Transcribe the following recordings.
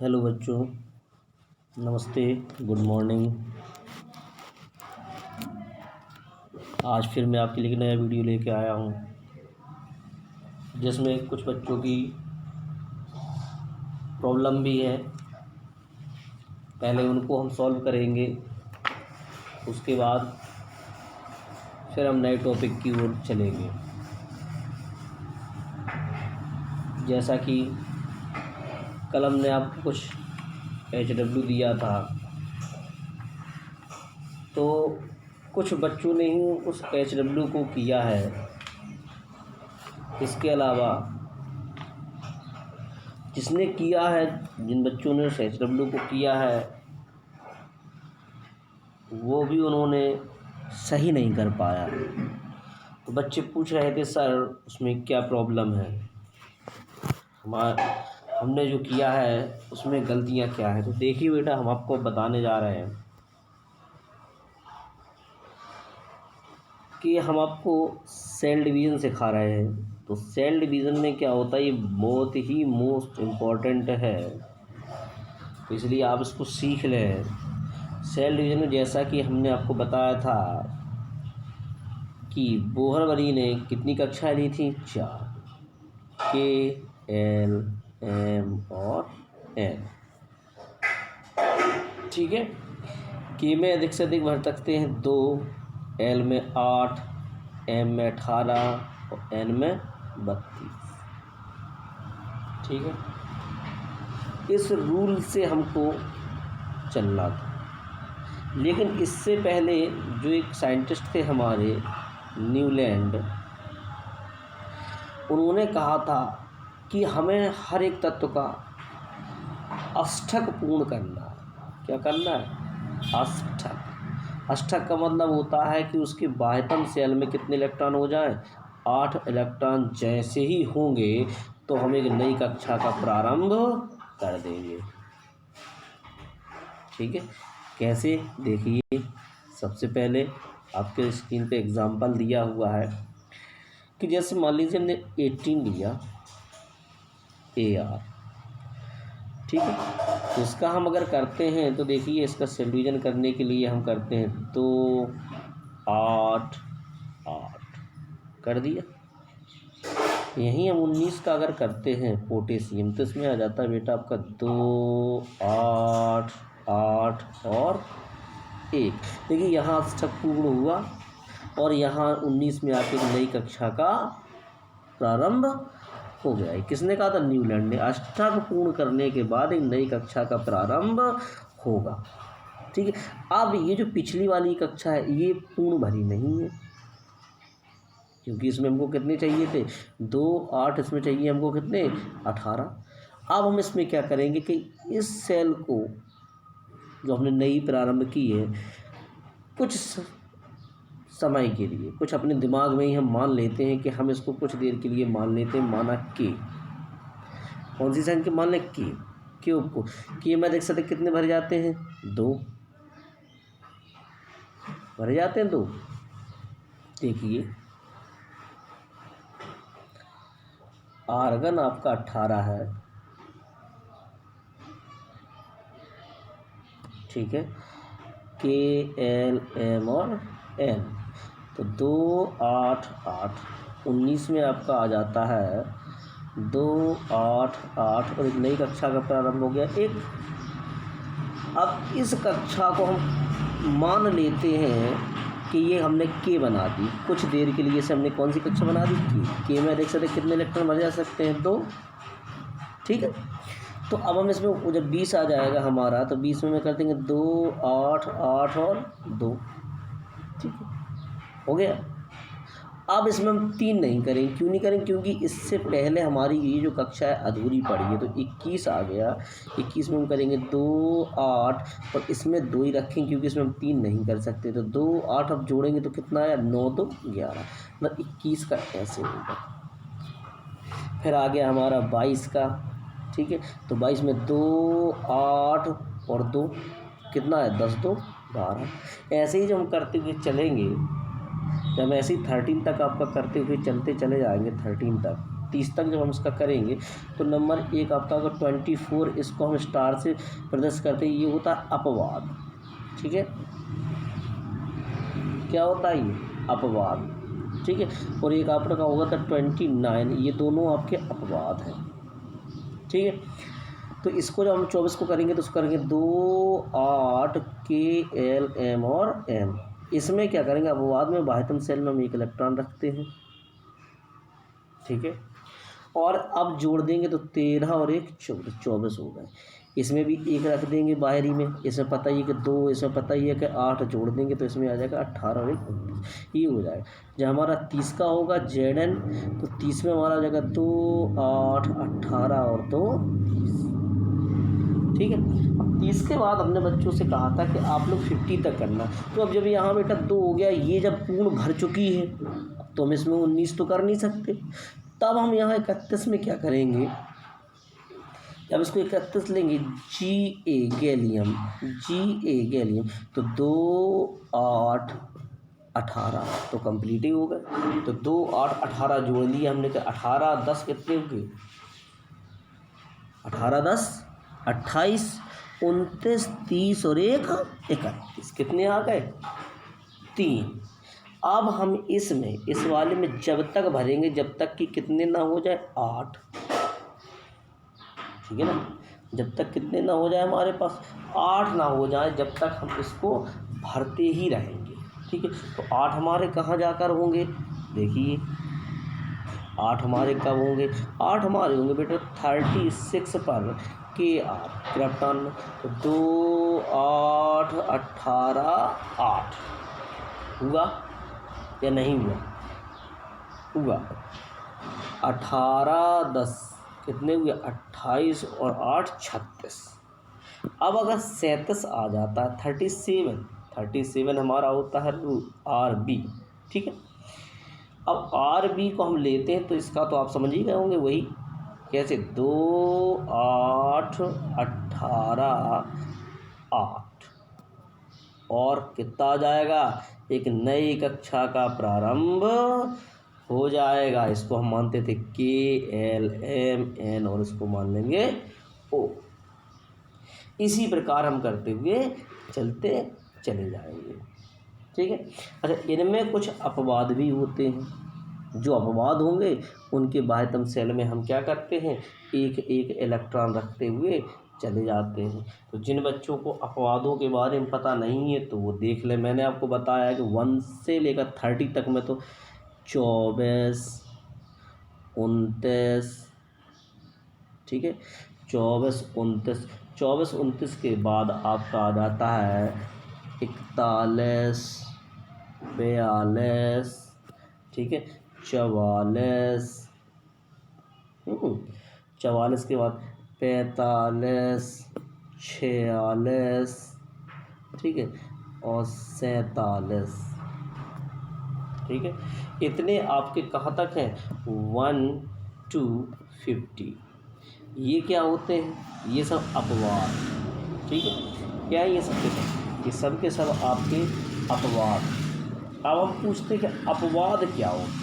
Hello बच्चों, नमस्ते, good morning. आज फिर मैं आपके लिए एक नया वीडियो लेके आया हूँ जिसमें कुछ बच्चों की प्रॉब्लम भी है। पहले उनको हम सॉल्व करेंगे, उसके बाद फिर हम नए टॉपिक की ओर चलेंगे। जैसा कि कल हमने आपको कुछ HW दिया था, तो कुछ बच्चों ने ही उस HW को किया है। इसके अलावा जिसने किया है, जिन बच्चों ने उस HW को किया है, वो भी उन्होंने सही नहीं कर पाया। तो बच्चे पूछ रहे थे, सर उसमें क्या प्रॉब्लम है, हमने जो किया है उसमें गलतियां क्या है। तो देखिए बेटा, हम आपको बताने जा रहे हैं कि हम आपको सेल डिवीज़न सिखा रहे हैं। तो सेल डिवीज़न में क्या होता है, ये बहुत ही मोस्ट इम्पॉर्टेंट है, तो इसलिए आप इसको सीख लें। सेल डिवीज़न में जैसा कि हमने आपको बताया था कि बोहरवरी ने कितनी कक्षाएं ली थी, 4, KL M और N। ठीक है, K में अधिक से अधिक भर सकते हैं 2, L में 8, M में 18 और N में 32। ठीक है, इस रूल से हमको चलना था। लेकिन इससे पहले जो एक साइंटिस्ट थे हमारे, न्यूलैंड, उन्होंने कहा था कि हमें हर एक तत्व का अष्टक पूर्ण करना है। क्या करना है? अष्टक। अष्टक का मतलब होता है कि उसके बाह्यतम शेल में कितने इलेक्ट्रॉन हो जाएं, 8 इलेक्ट्रॉन जैसे ही होंगे तो हम एक नई कक्षा का प्रारंभ कर देंगे। ठीक है, कैसे? देखिए, सबसे पहले आपके स्क्रीन पे एग्जांपल दिया हुआ है कि जैसे मान लीजिए हमने 18 लिया AR। ठीक है, तो इसका हम अगर करते हैं तो देखिए, इसका सेल डिवीजन करने के लिए हम करते हैं 2 8 8 कर दिया। यहीं हम 19 का अगर करते हैं पोटेशियम, तो इसमें आ जाता है बेटा आपका 2 8 8 और 1। देखिए, यहाँ अष्टक पूर्ण हुआ और यहाँ 19 में आके एक नई कक्षा का प्रारंभ हो गया है। किसने कहा था? न्यूलैंड ने। अष्टक पूर्ण करने के बाद एक नई कक्षा का प्रारंभ होगा। ठीक है, अब ये जो पिछली वाली कक्षा है ये पूर्ण भरी नहीं है, क्योंकि इसमें हमको कितने चाहिए थे? 2 8, इसमें चाहिए हमको कितने? 18। अब हम इसमें क्या करेंगे कि इस सेल को जो हमने नई प्रारंभ की है, कुछ समय के लिए, कुछ अपने दिमाग में ही हम मान लेते हैं कि हम इसको कुछ देर के लिए मान लेते हैं, माना K। कौन सी संख्या मान लें? K। क्यूब को K में देख सकते कितने भर जाते हैं? 2 भर जाते हैं, 2। देखिए, आर्गन आपका 18 है। ठीक है, K L M और N, तो 2 8 8 19 में आपका आ जाता है 2 8 8 और एक नई कक्षा का प्रारंभ हो गया 1। अब इस कक्षा को हम मान लेते हैं कि ये हमने K बना दी। कुछ देर के लिए से हमने कौन सी कक्षा बना दी? K में देख सकते कितने इलेक्ट्रॉन भर जा सकते हैं? 2। ठीक है, तो अब हम इसमें जब 20 आ जाएगा हमारा, तो 20 में कर देंगे 2 8 8 और 2। ठीक है, हो गया। अब इसमें हम 3 नहीं करेंगे। क्यों नहीं करेंगे? क्योंकि इससे पहले हमारी ये जो कक्षा है अधूरी पड़ी है, तो 21 आ गया। 21 में हम करेंगे 2 8 और इसमें 2 ही रखेंगे, क्योंकि इसमें हम 3 नहीं कर सकते। तो 2 8 अब जोड़ेंगे तो कितना आया? 9 2 11, मतलब 21 का ऐसे होगा। फिर आ गया हमारा 22 का। ठीक है, तो 22 में 2 8 और 2 कितना है? 10 2 12। ऐसे ही जब हम करते हुए चलेंगे, जब ऐसे ही 13 तक आपका करते हुए चलते चले जाएंगे, 13 तक 30 तक जब हम इसका करेंगे तो नंबर 1 आपका अगर 24 इसको हम स्टार से प्रदर्शित करते हैं, ये होता है अपवाद। ठीक है, क्या होता है ये अपवाद। ठीक है, और एक आपका होगा था 29, ये दोनों आपके अपवाद हैं। ठीक है, तो इसको जब हम 24 को करेंगे तो उसको करेंगे 2 8 KLM और M। इसमें क्या करेंगे, अपवाद में बाह्यतम सेल में हम एक इलेक्ट्रॉन रखते हैं। ठीक है, और अब जोड़ देंगे तो 13 और 1 24 हो गए। इसमें भी एक रख देंगे बाहरी में, इसमें पता ही है कि 2, इसमें पता ही है कि 8 जोड़ देंगे तो इसमें आ जाएगा 18 और 1 19, ये हो जाएगा। जब हमारा 30 का होगा ZN तो 30 में हमारा आ जाएगा 2 8 18 और 2 30। ठीक है, अब 30 के बाद हमने बच्चों से कहा था कि आप लोग 50 तक करना। तो अब जब यहाँ बेटा 2 हो गया, ये जब पूर्ण भर चुकी है तो हम इसमें 19 तो कर नहीं सकते। तब हम यहाँ 31 में क्या करेंगे, जब इसको 31 लेंगे GA गैलियम तो 2 8 18 तो कंप्लीट ही हो गए। तो 2 8 18 जोड़ लिए हमने, कि 18 10 कितने हो गए, 18 10 28 29 30 और 1 31, कितने आ गए 3। अब हम इसमें इस वाले में जब तक भरेंगे जब तक कि कितने ना हो जाए 8। ठीक है ना, जब तक कितने ना हो जाए हमारे पास 8 ना हो जाए, जब तक हम इसको भरते ही रहेंगे। ठीक है, तो 8 हमारे कहाँ जाकर होंगे, देखिए 8 हमारे कब होंगे, 8 हमारे होंगे बेटा 36 पर KR क्रिप्टॉन में। तो 2 8 18 8 हुआ या नहीं हुआ, हुआ 18 10 कितने हुए 28 और 8 36। अब अगर 37 आ जाता है 37 हमारा होता है RB। ठीक है, अब RB को हम लेते हैं तो इसका तो आप समझ ही गए होंगे, वही कैसे 2 8 18 8 और कितना आ जाएगा, एक नई कक्षा का प्रारंभ हो जाएगा। इसको हम मानते थे KLMN और इसको मान लेंगे O। इसी प्रकार हम करते हुए चलते चले जाएंगे। ठीक है, अच्छा इनमें कुछ अपवाद भी होते हैं। जो अपवाद होंगे उनके बाह्यतम सेल में हम क्या करते हैं, एक एक इलेक्ट्रॉन रखते हुए चले जाते हैं। तो जिन बच्चों को अपवादों के बारे में पता नहीं है तो वो देख ले, मैंने आपको बताया है कि 1 से लेकर 30 तक में तो 24 29, ठीक है 24 29 के बाद आपका आ जाता है 41 42, ठीक है 44, 44 के बाद 45 46, ठीक है और 47। ठीक है, इतने आपके कहाँ तक हैं 1 to 50। ये क्या होते हैं, ये सब अपवाद। ठीक है, क्या है ये सब के सब, ये सब के सब आपके अपवाद। अब हम पूछते हैं कि अपवाद क्या होते हैं।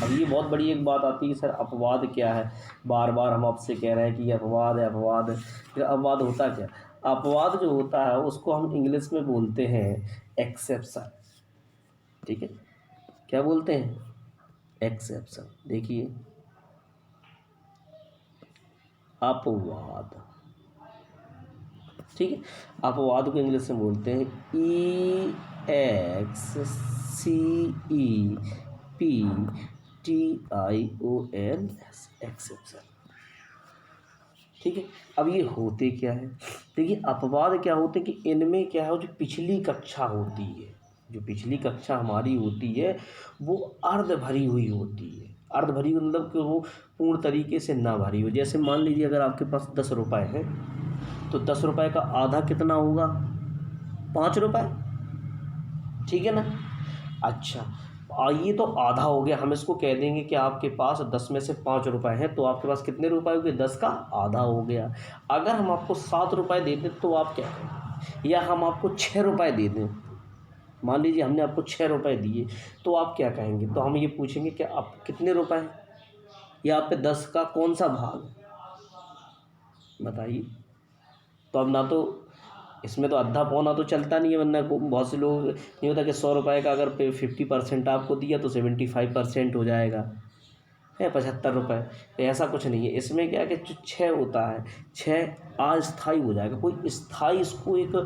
अब ये बहुत बड़ी एक बात आती है, सर अपवाद क्या है, बार बार हम आपसे कह रहे हैं कि ये अपवाद है अपवाद है। फिर अपवाद होता क्या, अपवाद जो होता है उसको हम इंग्लिश में बोलते हैं एक्सेप्शन। ठीक है, क्या बोलते हैं, एक्सेप्शन। देखिए अपवाद, ठीक है अपवाद को इंग्लिश में बोलते हैं EXCEPTION, एक्सेप्शन। ठीक है, अब ये होते क्या है, देखिए अपवाद क्या होते हैं कि इनमें क्या है, जो पिछली कक्षा होती है, जो पिछली कक्षा हमारी होती है वो अर्ध भरी हुई होती है। अर्ध भरी मतलब कि वो पूर्ण तरीके से ना भरी हो। जैसे मान लीजिए अगर आपके पास 10 रुपये हैं तो 10 रुपये का आधा कितना होगा 5 रुपये, ठीक है ना। अच्छा ये तो आधा हो गया, हम इसको कह देंगे कि आपके पास 10 में से 5 रुपये हैं तो आपके पास कितने रुपए हो गए, 10 का आधा हो गया। अगर हम आपको 7 रुपये दे दें तो आप क्या करें, या हम आपको 6 रुपये दे दें, मान लीजिए हमने आपको 6 रुपये दिए तो आप क्या कहेंगे, तो हम ये पूछेंगे कि आप कितने रुपए हैं, यहाँ पे 10 का कौन सा भाग बताइए। तो अब ना तो इसमें तो आधा पौना तो चलता नहीं है, वरना बहुत से लोग नहीं होता कि 100 रुपये का अगर 50% आपको दिया तो 75% हो जाएगा, है 75 रुपये। तो ऐसा कुछ नहीं है इसमें। क्या कि जो 6 होता है, 6 अस्थाई हो जाएगा। कोई स्थाई इसको एक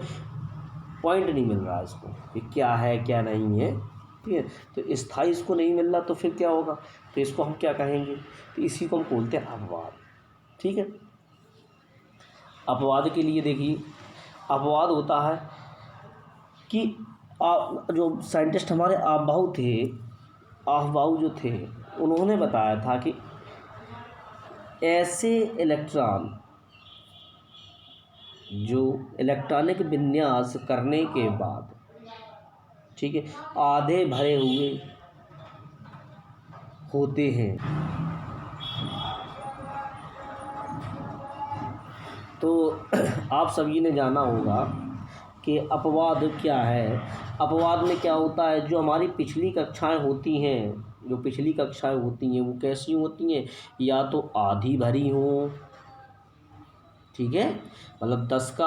पॉइंट नहीं मिल रहा है इसको कि क्या है क्या नहीं है, ठीक है। तो स्थाई इसको नहीं मिल रहा तो फिर क्या होगा, तो इसको हम क्या कहेंगे, तो इसी को हम बोलते हैं अपवाद, ठीक है। अपवाद के लिए देखिए, अपवाद होता है कि जो साइंटिस्ट हमारे आफबाऊ थे, आफबाऊ जो थे, उन्होंने बताया था कि ऐसे इलेक्ट्रॉन जो इलेक्ट्रॉनिक विन्यास करने के बाद, ठीक है, आधे भरे हुए होते हैं। तो आप सभी ने जाना होगा कि अपवाद क्या है। अपवाद में क्या होता है, जो हमारी पिछली कक्षाएं होती हैं, जो पिछली कक्षाएं होती हैं वो कैसी होती हैं, या तो आधी भरी हों, ठीक है, मतलब 10 का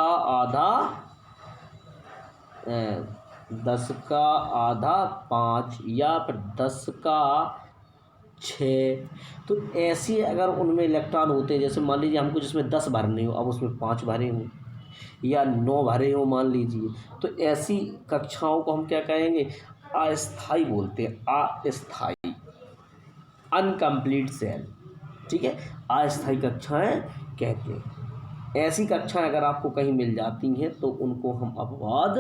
आधा 5, या फिर 10 का 6। तो ऐसी अगर उनमें इलेक्ट्रॉन होते हैं, जैसे मान लीजिए हमको जिसमें 10 भरने हो, अब उसमें 5 भरे हों या 9 भरे हों मान लीजिए, तो ऐसी कक्षाओं को हम क्या कहेंगे, अस्थाई बोलते हैं। अस्थाई, अनकम्प्लीट सेल, ठीक है, अस्थाई कक्षाएं कहते हैं। ऐसी कक्षाएं अगर आपको कहीं मिल जाती हैं तो उनको हम अपवाद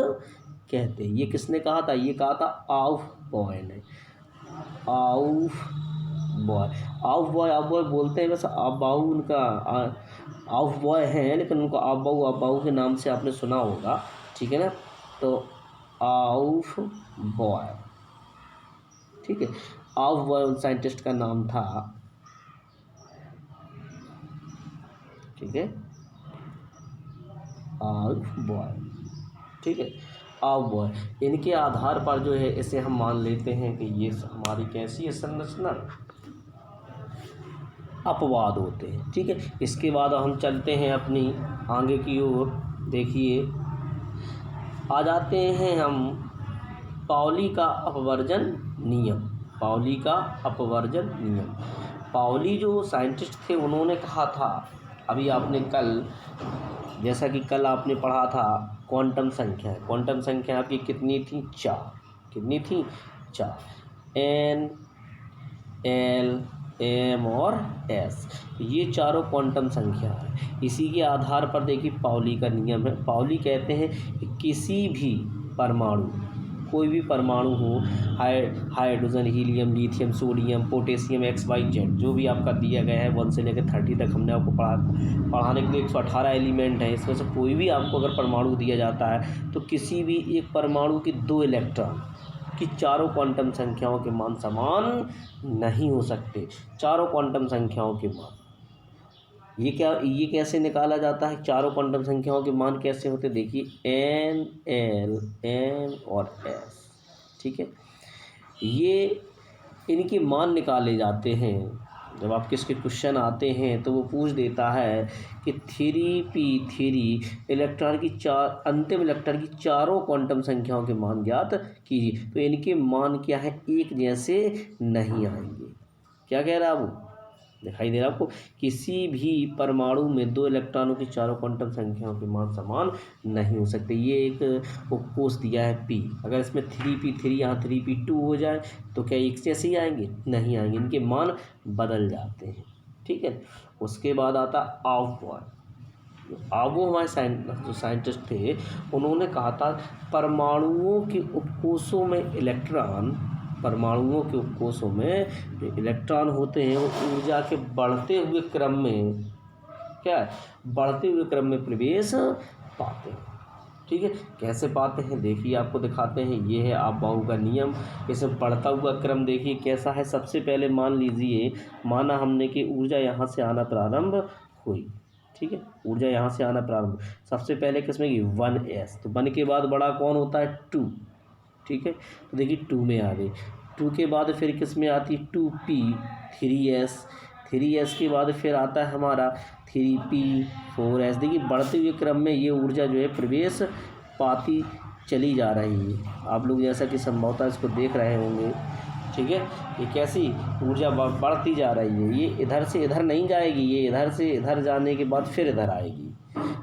कहते हैं। ये किसने कहा था, ये कहा था आउफबॉय ने। आउफबॉय बोलते हैं, वैसे आफबाऊ उनका आउफबॉय हैं, लेकिन उनको आफबाऊ के नाम से आपने सुना होगा, ठीक है ना। तो आउफबॉय, ठीक है, आउफबॉय उन साइंटिस्ट का नाम था, ठीक है, आउफबॉय, ठीक है, आउफबॉय। इनके आधार पर जो है इसे हम मान लेते हैं कि ये हमारी कैसी है संरचना, अपवाद होते हैं, ठीक है। इसके बाद हम चलते हैं अपनी आगे की ओर। देखिए, आ जाते हैं हम पाउली का अपवर्जन नियम। पाउली का अपवर्जन नियम, पाउली जो साइंटिस्ट थे उन्होंने कहा था, अभी आपने कल, जैसा कि कल आपने पढ़ा था क्वांटम संख्या, क्वांटम संख्या आपकी कितनी थी, 4, कितनी थी, 4, N, L, M और S, ये चारों क्वांटम संख्या है। इसी के आधार पर देखिए पाउली का नियम है। पाउली कहते हैं कि किसी भी परमाणु, कोई भी परमाणु हो, hydrogen, helium, lithium, sodium, potassium, XYZ, जो भी आपका दिया गया है 1 से लेकर 30 तक, हमने आपको पढ़ाने के लिए 118 एलिमेंट हैं, इसमें से कोई भी आपको अगर परमाणु दिया जाता है तो किसी भी एक परमाणु के 2 इलेक्ट्रॉन कि चारों क्वांटम संख्याओं के मान समान नहीं हो सकते। चारों क्वांटम संख्याओं के मान, ये कैसे निकाला जाता है, चारों क्वांटम संख्याओं के मान कैसे होते, देखिए N, L, M और S, ठीक है, ये इनके मान निकाले जाते हैं। जब आपके इसके क्वेश्चन आते हैं तो वो पूछ देता है कि 3p3 इलेक्ट्रॉन की अंतिम इलेक्ट्रॉन की चारों क्वांटम संख्याओं के मान ज्ञात कीजिए। तो इनके मान क्या है, एक जैसे नहीं आएंगे। क्या कह रहा है वो, दिखाई दे रहा है आपको, किसी भी परमाणु में 2 इलेक्ट्रॉनों की चारों क्वांटम संख्याओं के मान समान नहीं हो सकते। ये एक उपकोष दिया है P, अगर इसमें 3p3 यहाँ 3p2 हो जाए तो क्या एक जैसे ही आएंगे, नहीं आएंगे, इनके मान बदल जाते हैं, ठीक है। उसके बाद आता आउफबॉय। वो हमारे जो साइंटिस्ट थे उन्होंने कहा था परमाणुओं के उपकोषों में इलेक्ट्रॉन, परमाणुओं के उपकोषों में जो इलेक्ट्रॉन होते हैं वो ऊर्जा के बढ़ते हुए क्रम में, क्या है, बढ़ते हुए क्रम में प्रवेश पाते हैं, ठीक है। कैसे पाते हैं देखिए, आपको दिखाते हैं। ये है अफबाऊ का नियम। इसमें बढ़ता हुआ क्रम देखिए कैसा है। सबसे पहले मान लीजिए, माना हमने कि ऊर्जा यहाँ से आना प्रारंभ हुई, ठीक है, ऊर्जा यहाँ से आना प्रारंभ, सबसे पहले किसमें की 1s, तो 1 के बाद बड़ा कौन होता है 2, ठीक है, तो देखिए 2 में आ गई। 2 के बाद फिर किस में आती है 2p, 3s, 3s के बाद फिर आता है हमारा 3p 4s। देखिए बढ़ते हुए क्रम में ये ऊर्जा जो है प्रवेश पाती चली जा रही है। आप लोग जैसा कि संभवतः इसको देख रहे होंगे, ठीक है। ये कैसी ऊर्जा बढ़ती जा रही है, ये इधर से इधर नहीं जाएगी, ये इधर से इधर जाने के बाद फिर इधर आएगी।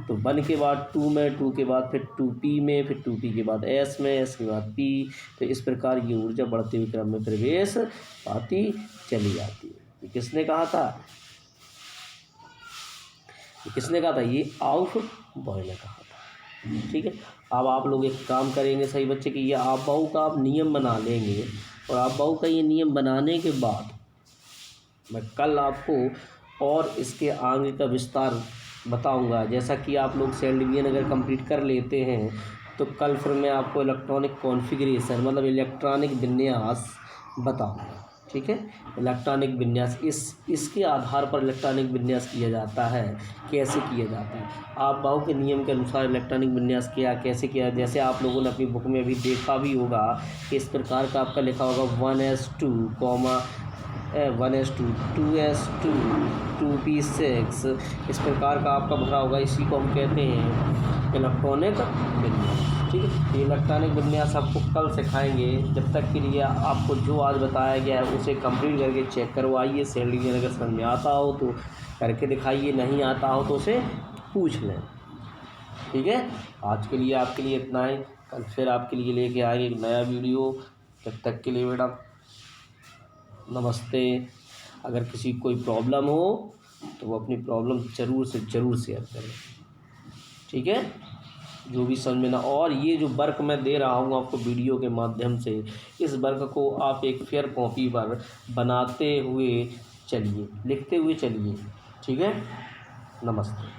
तो 1 के बाद 2 में, 2 के बाद फिर 2p में, फिर 2p के बाद s में, s के बाद p। तो इस प्रकार ये ऊर्जा बढ़ते हुए क्रम में प्रवेश पाती चली जाती है। ये किसने कहा था? ये आउफ बॉय ने कहा था, ठीक है। अब आप लोग एक काम करेंगे सही बच्चे कि ये आप बाहु का आप नियम बना लेंगे, और आप बाहु का ये नियम बनाने के बाद मैं कल आपको और इसके आगे का विस्तार बताऊंगा। जैसा कि आप लोग सेल डिवीजन अगर कंप्लीट कर लेते हैं तो कल फिर मैं आपको इलेक्ट्रॉनिक कॉन्फ़िगरेशन मतलब इलेक्ट्रॉनिक विन्यास बताऊंगा, ठीक है। इलेक्ट्रॉनिक विन्यास इसके आधार पर इलेक्ट्रॉनिक विन्यास किया जाता है, कैसे किया जाता है। आप बाहु के नियम के अनुसार इलेक्ट्रॉनिक विन्यास कैसे किया, जैसे आप लोगों ने अपनी बुक में अभी देखा भी होगा कि इस प्रकार का आपका लिखा होगा 1s2, 1s2, 2s2, 2p6, इस प्रकार का आपका भरा होगा। इसी को हम कहते हैं इलेक्ट्रॉनिक विन्यास, ठीक है। ये इलेक्ट्रॉनिक विन्यास आपको कल सिखाएंगे। जब तक के लिए आपको जो आज बताया गया है उसे कंप्लीट करके चेक करवाइए। सेल डिवीजन अगर समझ में आता हो तो करके दिखाइए, नहीं आता हो तो उसे पूछ लें, ठीक है। आज के लिए आपके लिए इतना ही। कल फिर आपके लिए लेके आएंगे एक नया वीडियो। तब तक के लिए बेटा नमस्ते। अगर किसी कोई प्रॉब्लम हो तो वो अपनी प्रॉब्लम ज़रूर से ज़रूर शेयर करें, ठीक है। जो भी समझ में ना, और ये जो वर्क मैं दे रहा हूँ आपको वीडियो के माध्यम से, इस वर्क को आप एक फेयर कॉपी पर बनाते हुए चलिए, लिखते हुए चलिए, ठीक है। नमस्ते।